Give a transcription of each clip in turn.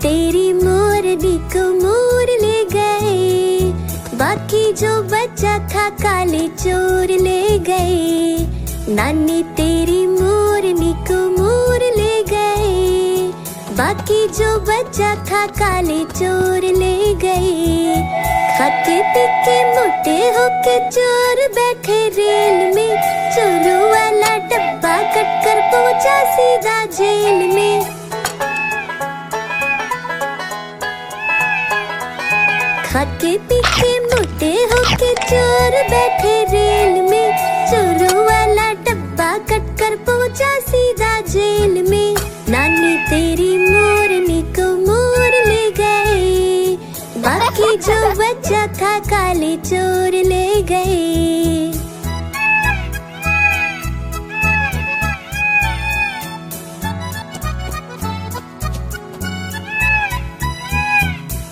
तेरी मोरनी को मोर ले गए, बाकी जो बचा था काले चोर ले गए। नानी तेरी मोरनी को मोर ले गए, बाकी जो बचा था काले चोर ले गए। खाते पीके मोटे होके चोर बैठे रेल में, चोरों वाला डब्बा कट कर पहुंचा सीधा जेल में। खाके पीके मोटे होके चोर बैठे रेल में, चोरों वाला डब्बा कट कर पहुंचा सीधा जेल में। नानी तेरी मोरनी को मोर ले गए, बाकी जो बचा था काले चोर ले गए।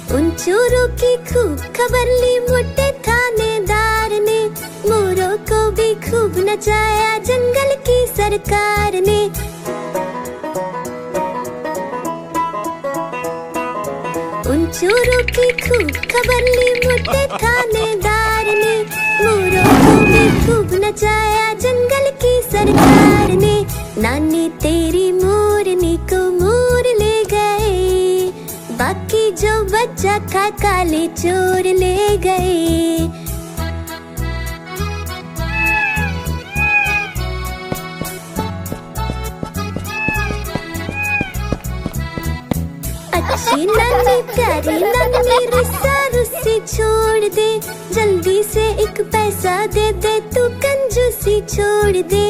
उन चोरों की खूब खबर ली मोटे थानेदार ने, मोरों को भी खूब नचाया जंगल की सरकार ने। उन चोरों की खूब खबर ली मोटे थानेदार ने, मोरों को भी खूब नचाया जंगल की सरकार ने। नानी तेरी मोरनी को मोर ले गए, बाकी जो बचा था काले चोर ले गए। अच्छी नानी प्यारी नानी रुस्सा रुस्सी छोड़ दे, जल्दी से एक पैसा दे दे तू कंजूसी छोड़ दे।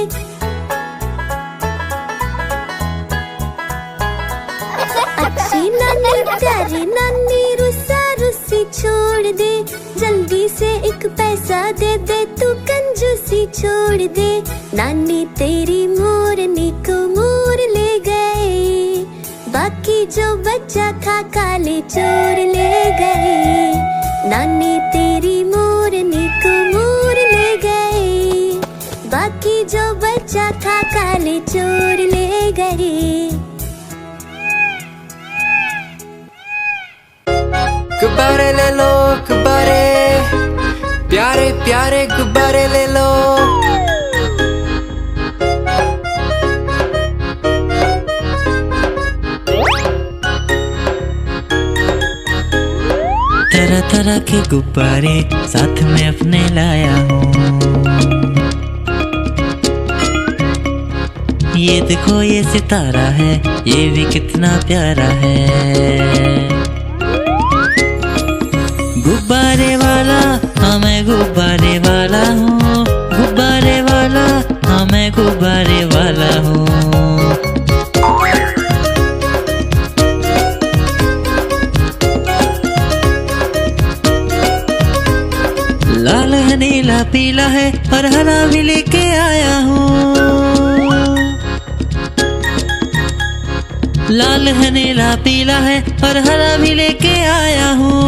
अच्छी नानी प्यारी नानी रुस्सा रुस्सी छोड़ दे, जल्दी से एक पैसा दे दे तू कंजूसी छोड़ दे। नानी तेरी मोरनी को मोर ले गए, बाकी जो बचा था काले चोर ले गए। नानी तेरी मोरनी को मोर ले गए, बाकी जो बचा था काले चोर ले गए। गुब्बारे ले लो गुब्बारे, प्यारे प्यारे गुब्बारे ले लो। तरह तरह के गुब्बारे साथ में अपने लाया हूँ। ये देखो ये सितारा है, ये भी कितना प्यारा है। गुब्बारे वाला हाँ मैं गुब्बारे वाला हूँ, गुब्बारे वाला हाँ मैं गुब्बारे वाला हूँ। लाल है नीला पीला है और हरा भी लेके आया हूँ। लाल है नीला पीला है और हरा भी लेके आया हूँ।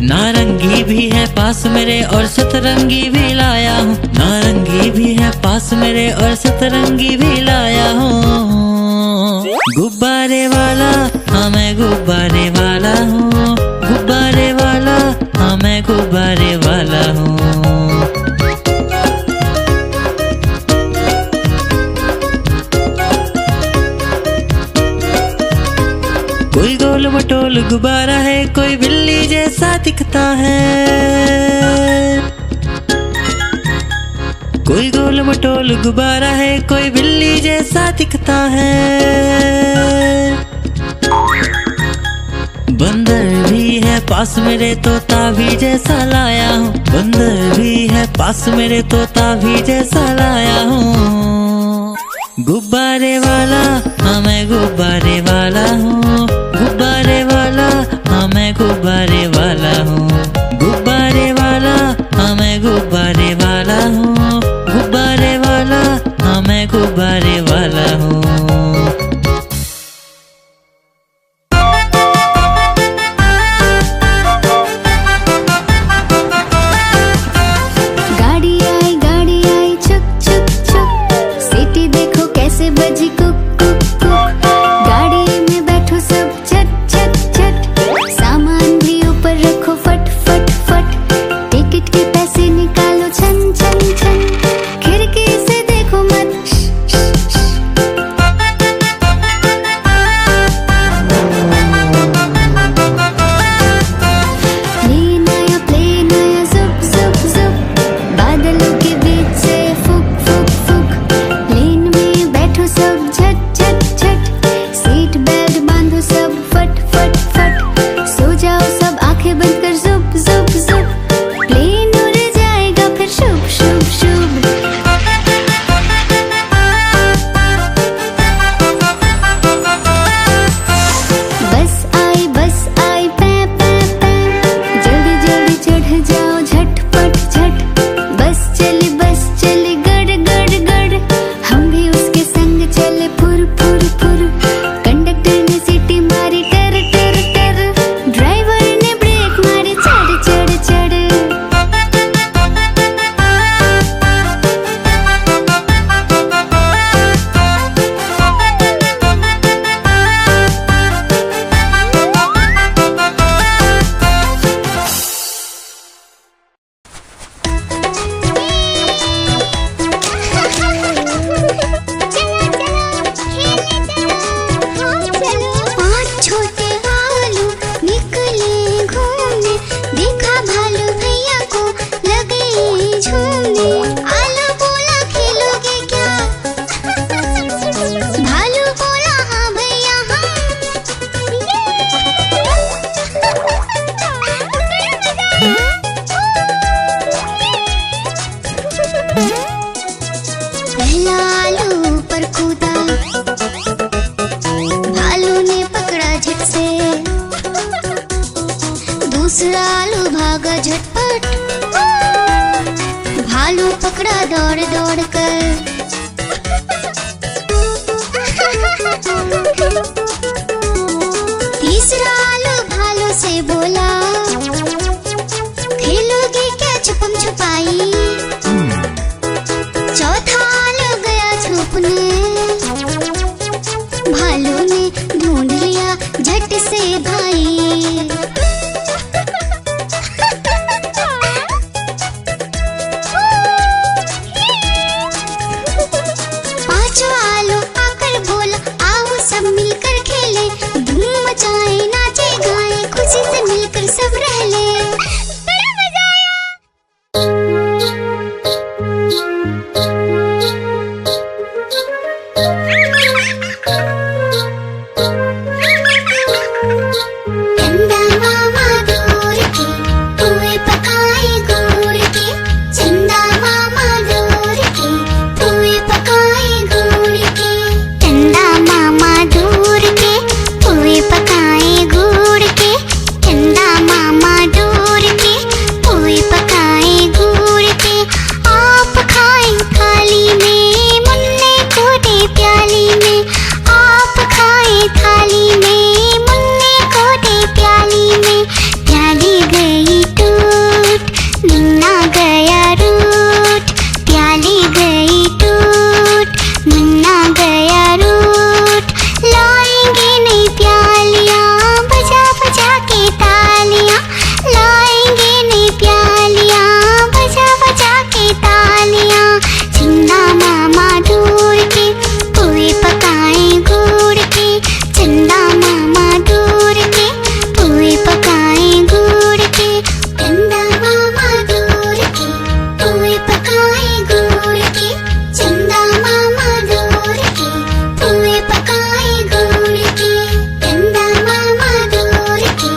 नारंगी भी है पास मेरे और सतरंगी भी लाया हूँ। नारंगी भी है पास मेरे और सतरंगी भी लाया हूँ। गुब्बारे वाला हाँ मैं गुब्बारे वाला हूँ, गुब्बारे वाला हाँ मैं गुब्बारे वाला हूँ। कोई गोल मटोल गुब्बारा है, कोई बिल्ली जैसा दिखता है। कोई गोल मटोल गुब्बारा है, कोई बिल्ली जैसा दिखता है। बंदर भी है पास मेरे, तोता भी जैसा लाया हूँ। बंदर भी है पास मेरे, तोता भी जैसा लाया हूँ। गुब्बारे वाला हाँ मैं गुब्बारे वाला हूँ, गुब्बारे वाला हाँ मैं गुब्बारे वाला हूँ। गुब्बारे वाला हाँ मैं गुब्बारे वाला हूँ, गुब्बारे वाला हाँ मैं गुब्बारे वाला हूँ। गाड़ी आई छुक छुक छुक, सीटी देखो कैसे बजी कुक कुक कुक। भागा झटपट, भालू पकड़ा दौड़ दौड़ कर। तीसरा आलू भालू से बोला, खेलोगे क्या छुपम छुपाई। चौथा आलू गया छुपने, भालू ने ढूंढ लिया झट से भाई। पांचवा आलू आकर बोला, आओ सब मिलकर खेले, धूम मचाए नाचे गाए, खुशी से मिलकर सब रह ले। बड़ा मजा आया। चंदा मामा दूर के पुए पकाए गुड़ के, चंदा मामा दूर के पुए पकाए गुड़ के, चंदा मामा दूर के पुए पकाए गुड़ के, चंदा मामा दूर के पुए पकाए गुड़ के। आप खाए थाली में, मुन्ने कोटे प्याली में, आप खाए थाली में, मुन्ने कोटे प्याली में। प्याली गई टूट, मुन्ना गया रूठ, प्याली गई टूट, मुन्ना गया रूठ। लाएंगे नई प्यालियां, बजा बजा के तालियां, लाएंगे नई प्यालियां, बजा बजा के तालियां। चंदा मामा दूर के पुए पकाए गुड़ के, चंदा मामा दूर के पुए पकाए गुड़ के, चंदा मामा दूर के पुए पकाए गुड़ के, चंदा मामा दूर के पुए पकाए गुड़ के, चंदा मामा दूर के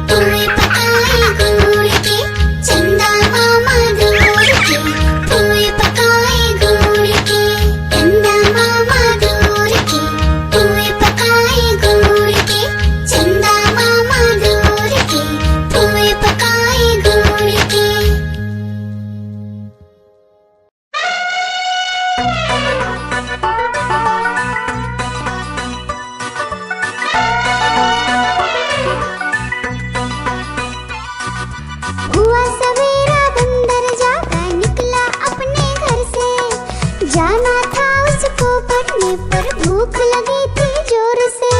पुए पकाए गुड़ के, चंदा मामा दूर के पुए पकाए गुड़ के, चंदा मामा दूर के पुए पकाए गुड़ के, चंदा मामा दूर के पुए पकाए गुड़ के। हुआ सवेरा बंदर जागा निकला अपने घर से, जाना था उसको पढ़ने पर भूख लगी थी जोर से।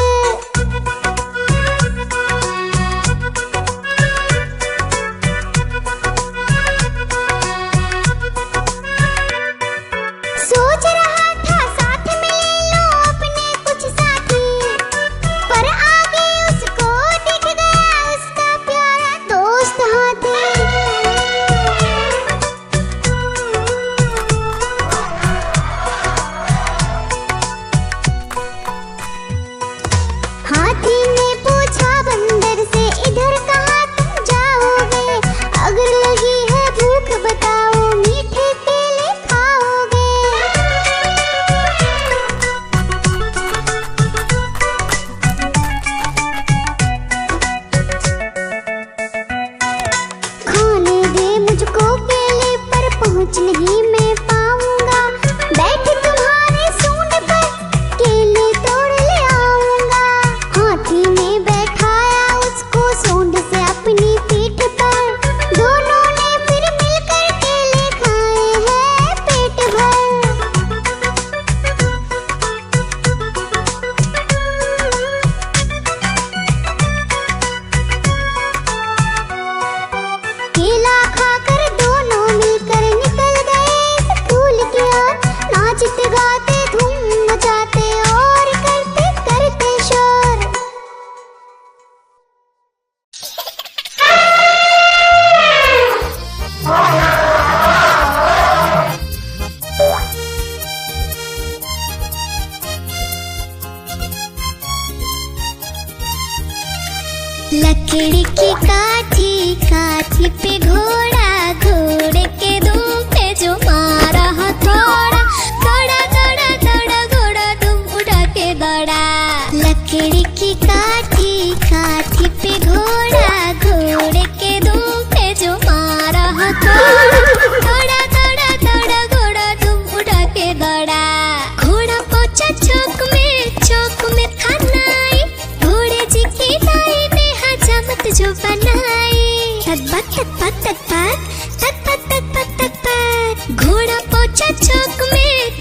सोच रहा था साथ में ले लो अपने कुछ साथी, पर आगे उसको दिख गया उसका प्यारा दोस्त हाथी। हाथी ने पूछा बंदर से, इधर कहाँ तुम जाओगे, अगर लगी है भूख बताओ, मीठे केले खाओगे। खाने दे मुझको केले, पर पहुँच नहीं मैं पाऊंगा, बैठ तुम्हारे सूंड पर केले तोड़ ले आऊंगा। हाथी ने बैठाया उसको सूंड से अपनी पीठ पर, दोनों ने फिर मिलकर केले खाए हैं पेट भर। केला खाकर दोनों मिलकर निकल गए स्कूल की ओर, नाचते गाते धूम मचाते और करते करते शोर। लकड़ी की काठी, काठी पे घोड़ा, पक तक पक तक पक तक पक तक पक। घोड़ा पहुंचा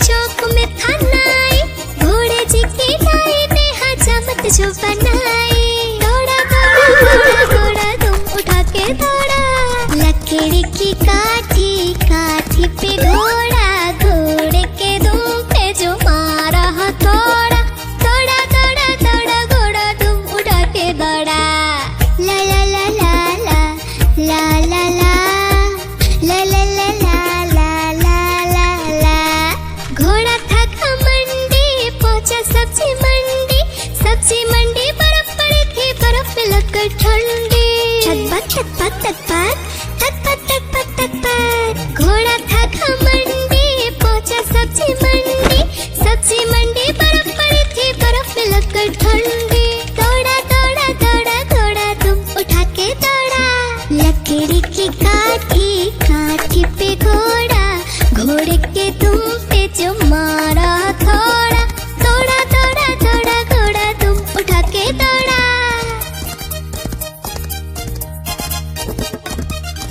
चौक में था नाई, घोड़े जी की नाई ने हजामत जो बनाई। दौड़ा दौड़ा दौड़ा दौड़ा तुम उठा के दौड़ा, लकड़ी की काठी काठी पे घोड़ा, घोड़े के दुम पे जो मारा हथौड़ा। दौड़ा दौड़ा दौड़ा घोड़ा तुम उठा के दौड़ा। ला ला ला ला ला ला ला ला ला ला ला ला ला ला ला। घोड़ा था घमंडी पहुंचा सब्जी मंडी, बर्फ पड़ी थी, बर्फ में लगकर ठंडी। टक पक तक पक। घोड़ा था घमंडी पहुंचा सब्जी मंडी, बर्फ पड़ी थी, बर्फ में लगकर ठंडी। दौड़ा दौड़ा दौड़ा घोड़ा तुम उठा के दौड़ा, लकड़ी की काठी काठी पे घोड़ा, घोड़े के दुम पे जो मारा थोड़ा। दौड़ा दौड़ा दौड़ा घोड़ा तुम उठा के दौड़ा।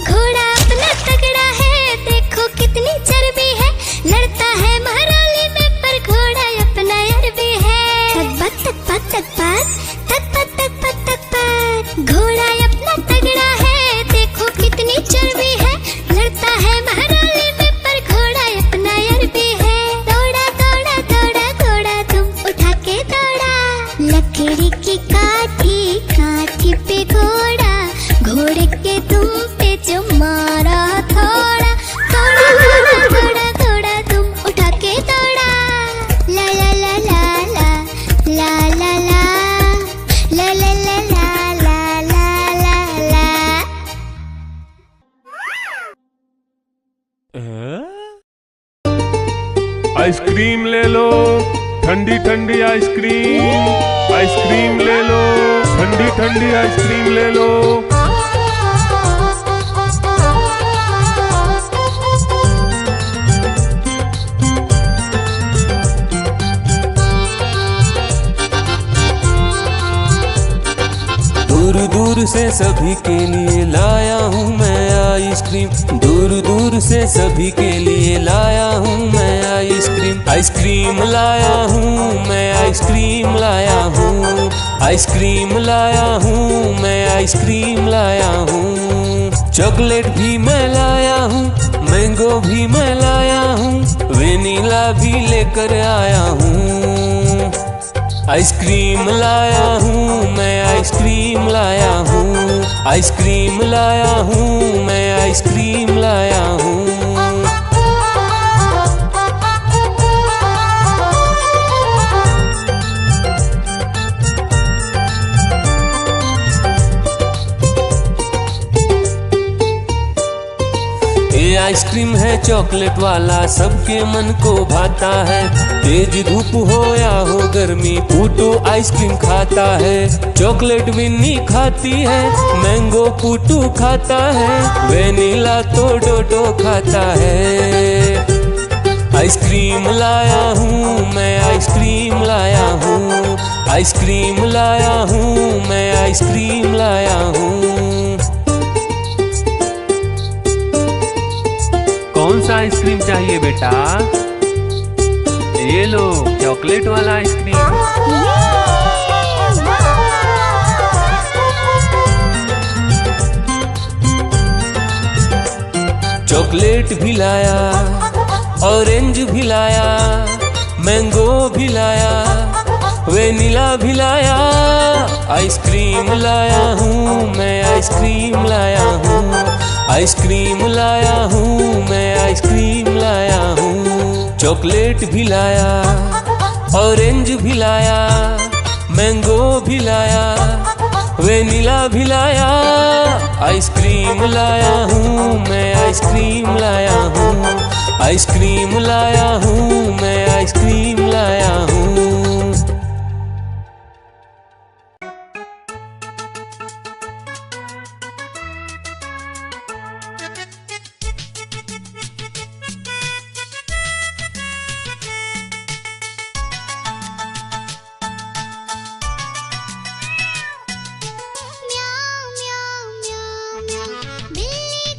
घोड़ा अपना तगड़ा है, देखो कितनी चर्बी है, लड़ता है महराली में पर घोड़ा अपना अरबी है। तक पक तक पक तक पक तक पक तक पक। घोड़ा अपना तगड़ा है, देखो कितनी चर्बी है, लड़ता है महराली में पर घोड़ा अपना अरबी है। दौड़ा दौड़ा दौड़ा घोड़ा तुम उठा के दौड़ा, लकड़ी की काठी काठी पे घोड़ा, घोड़े के दुम पे जो मारा थोड़ा। दौड़ा दौड़ा दौड़ा घोड़ा तुम उठा के दौड़ा। ला ला ला ला ला ला ला ला ला ला ला ला ला ला ला ला। आइसक्रीम ले लो, ठंडी ठंडी आइसक्रीम। आइसक्रीम ले लो, ठंडी ठंडी आइसक्रीम ले लो। दूर दूर से सभी के लिए लाया हूँ मैं आइसक्रीम, दूर दूर से सभी के लिए लाया हूँ मैं आइसक्रीम। आइसक्रीम लाया हूँ मैं, आइसक्रीम लाया हूँ, आइसक्रीम लाया हूँ मैं, आइसक्रीम लाया हूँ। चॉकलेट भी मैं लाया हूँ, मैंगो भी मैं लाया हूँ, वेनिला भी लेकर आया हूँ। आइसक्रीम लाया हूँ मैं, आइसक्रीम लाया हूँ, आइसक्रीम लाया हूँ मैं, आइसक्रीम लाया हूँ। ये आइसक्रीम है चॉकलेट वाला, सबके मन को भाता है। तेज धूप हो या हो गर्मी, पूटू आइसक्रीम खाता है। चॉकलेट विन्नी खाती है, मैंगो पूटू खाता है, वेनिला तो डोडो खाता है। आइसक्रीम लाया हूँ मैं, आइसक्रीम लाया हूँ, आइसक्रीम लाया हूँ मैं, आइसक्रीम लाया हूँ। कौन सा आइसक्रीम चाहिए बेटा? ये लो चॉकलेट वाला आइसक्रीम। चॉकलेट भी लाया, ऑरेंज भी लाया, मैंगो भी लाया, वेनिला भी लाया। आइसक्रीम लाया हूँ मैं, आइसक्रीम लाया हूँ, आइसक्रीम लाया हूँ मैं, आइसक्रीम लाया हूँ। चॉकलेट भी लाया, ऑरेंज भी लाया, मैंगो भी लाया, वेनिला भी लाया। आइसक्रीम लाया हूँ मैं, आइसक्रीम लाया हूँ, आइसक्रीम लाया हूँ मैं, आइसक्रीम लाया हूँ। म्याऊ म्याऊ म्याऊ म्याऊ, बिल्ली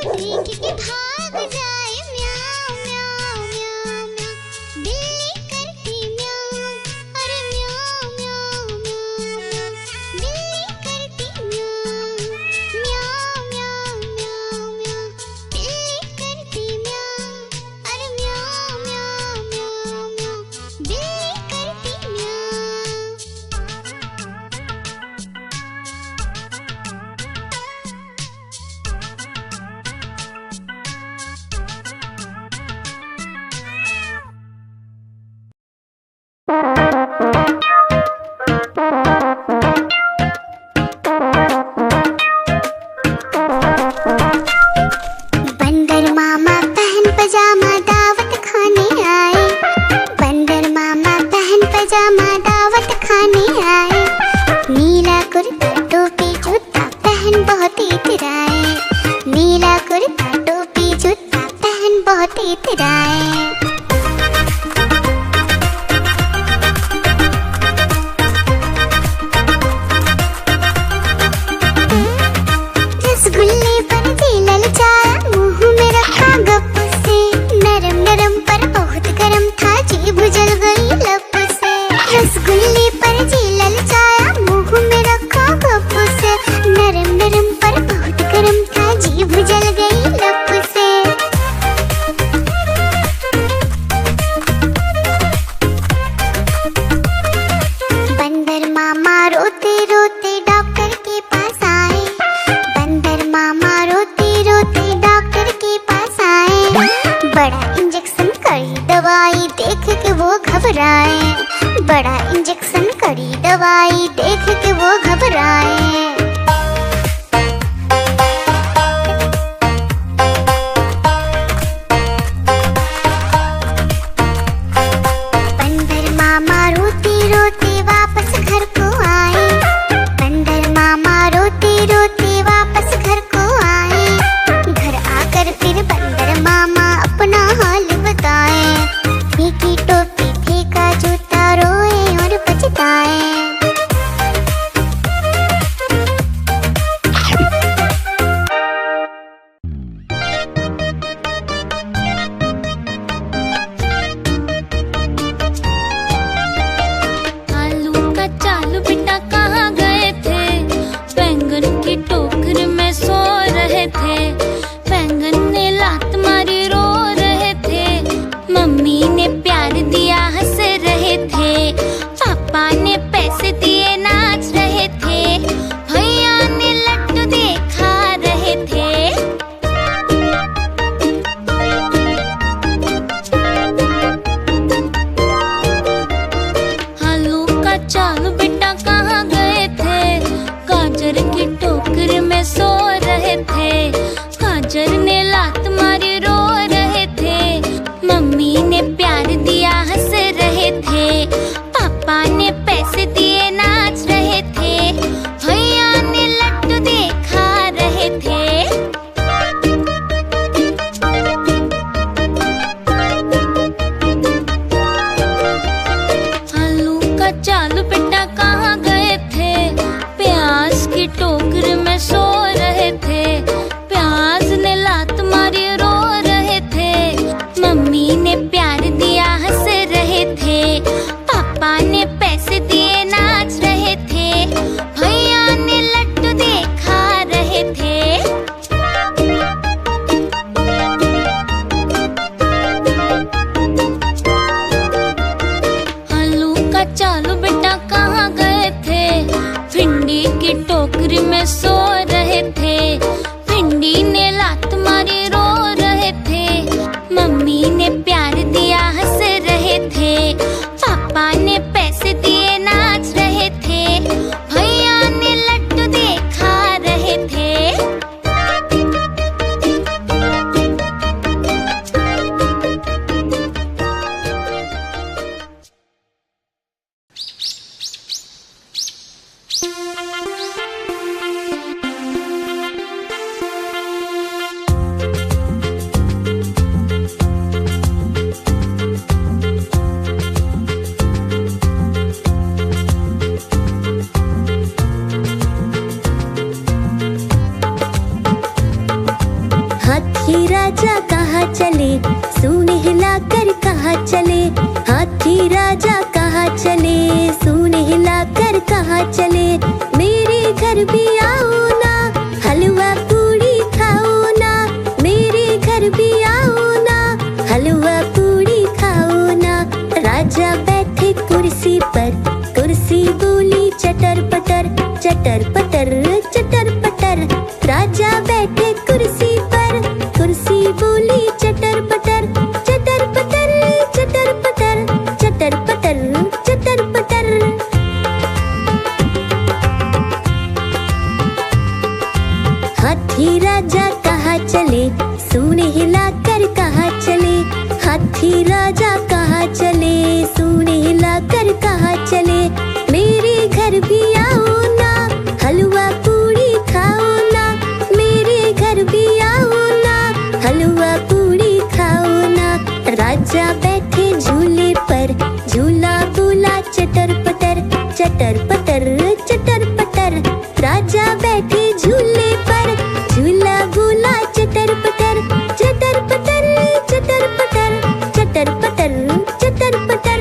देख के भाग जाए म्याऊं म्याऊं म्याऊं म्याऊं। बिल्ली करती म्याऊं, अरे म्याऊं म्याऊं म्याऊं म्याऊं। बिल्ली करती म्याऊं म्याऊं म्याऊं म्याऊं म्याऊं। बिल्ली करती म्याऊं, अरे म्याऊं म्याऊं म्याऊं म्याऊं। बिल्ली करती म्याऊं। बंदर मामा पहन पजामा दावत खाने आए। बंदर मामा पहन पजामा दावत खाने आए। नीला कुर्ता टोपी जूता पहन बहुत इतराए। नीला कुर्ता टोपी जूता पहन बहुत इतराए। रसगुल्ले पर जी ललचाया, मुंह में रखा गप से। नरम नरम पर बहुत गरम था, जीभ जल गई लप से। रसगुल्ले पर जी ललचाया, मुंह में रखा गप से। नरम नरम पर बहुत गरम था, जीभ जल गई लप से। बंदर मामा रोते रोते डॉक्टर के पास आए। बंदर मामा रोते रोते डॉक्टर के पास आए। बड़ा इंजेक्शन कड़ी दवाई देख के वो घबराए। बड़ा इंजेक्शन कड़ी दवाई देख के वो घबराए। बंदर मामा रोते रोते वापस घर को आए। बंदर मामा रोते रोते वापस घर को आए। घर आकर फिर बंदर मामा अपना हाल बताए। फेंकी टोपी फेंका जूता, रोए और पछताए। आलू का चालू बेटा कहाँ गए थे? बैंगन की टोकरी में सो रहे थे। बैंगन ने लात मारी रो रहे थे। मम्मी ने प्यार दिया हंस रहे थे। पापा ने पैसे दिए नाच रहे थे। भैया ने लड्डू देखा रहे थे। आलू का चालू बेटा कहाँ गए थे? गाजर की टोकरी में सो रहे थे। गाजर ने लात मारी रो रहे थे। मम्मी ने प्यार दिया हंस रहे थे। पापा ने पैसे दिए नाच रहे थे। भैया ने लड्डू देखा रहे थे। आलू का चालू बेटा कहाँ गए थे? प्याज की टोकरी में सो रहे थे। प्याज ने लात कहाँ चले, सूंड हिलाकर कहाँ चले, हाथी राजा कहाँ चले, सूंड हिलाकर कहाँ चले। मेरे घर भी आओ ना, हलवा पूड़ी खाओ ना, मेरे घर भी आओ ना, हलवा पूड़ी खाओ ना। राजा बैठे कुर्सी पर, कुर्सी बोली चटर पटर, चटर पटर चटर पटर। राजा बैठे कुर्सी पर, कुर्सी बोली चटर पटर, चटर पटर चटर पटर, चटर पटर चटर पटर। हाथी राजा कहाँ चले, सूंड हिलाकर कहाँ चले, हाथी राजा कहाँ चले, सूंड हिलाकर कहाँ चले। मेरे घर भी आओ ना, हलवा पूड़ी खाओ ना, मेरे घर भी आओ ना, हलवा पूड़ी खाओ ना। राजा बैठे झूले पर, झूला बोला चटर पटर, चटर पटर चटर पटर। राजा बैठे झूले पर, झूला बोला चटर पटर, चटर पटर चटर पटर, चटर पटर चटर पटर।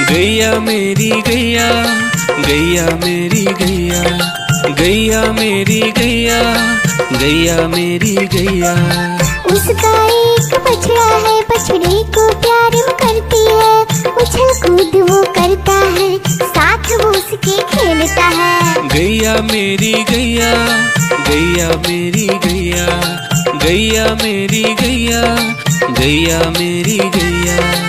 गैया मेरी गैया, गैया मेरी गैया, गैया मेरी गैया, गैया मेरी गैया। उसका एक बछड़ा है, बछड़े को प्यार वो करती है, उछल कूद वो करता है, साथ वो उसके खेलता है। गैया मेरी गैया, गैया मेरी गैया, गैया मेरी गैया, गैया मेरी गैया।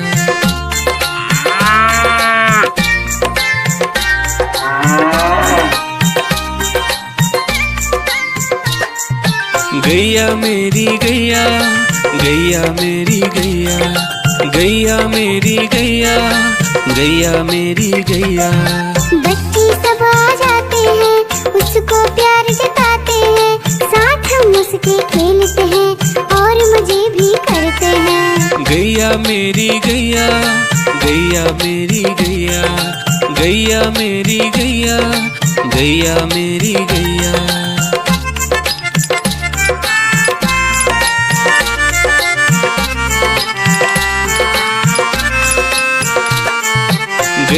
गैया मेरी गैया, गैया मेरी गैया, गैया मेरी गैया, गैया मेरी गैया। बच्चे सब आ जाते हैं, उसको प्यार जताते हैं, साथ हम उसके खेलते हैं और मजे भी करते हैं। गैया मेरी गैया, गैया मेरी गैया, गैया मेरी गैया, गैया मेरी गैया।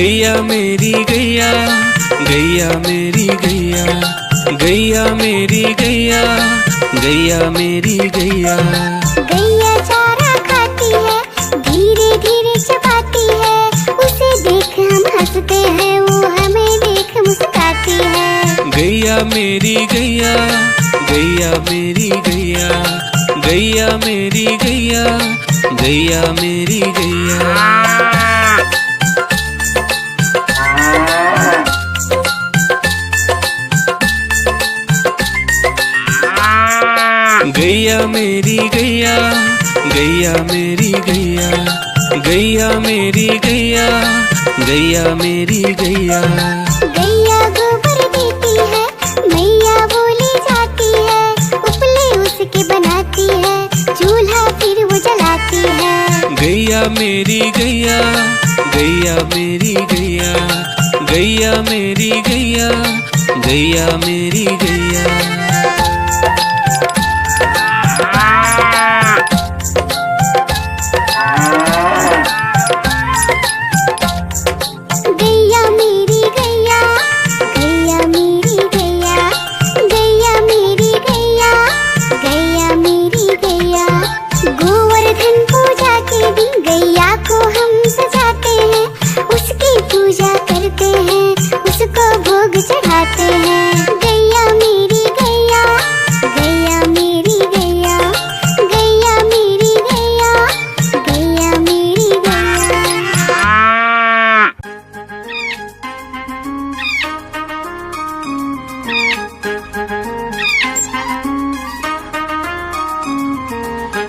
गैया मेरी गैया, गैया मेरी गैया, गैया मेरी गैया, गैया मेरी गैया। गैया चारा खाती है, धीरे धीरे चबाती है, उसे देख हम हंसते हैं, वो हमें देख मुस्कुराती है। गैया मेरी गैया, गैया मेरी गैया, गैया मेरी गैया, गैया मेरी गैया। गैया मेरी गैया, गैया मेरी गैया, गैया मेरी गैया, गैया मेरी गैया। गैया गोबर देती है, मैया बोली जाती है, उपले उसके बनाती है, चूल्हा फिर वो जलाती है। गैया मेरी गैया, गैया मेरी गैया, गैया मेरी गैया, गैया मेरी गैया। गैया मेरी गैया, गैया मेरी गैया, गैया मेरी गैया, गैया मेरी गैया। गोवर्धन पूजा के दिन गैया को हम सजाते हैं, उसकी पूजा करते हैं, उसको भोग चढ़ाते हैं। गैया मेरी गैया, गैया मेरी गैया, गैया मेरी गैया, गैया मेरी गैया।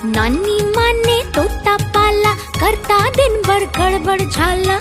नानी माँ ने तोता पाला, करता दिन भर गड़बड़ झाला।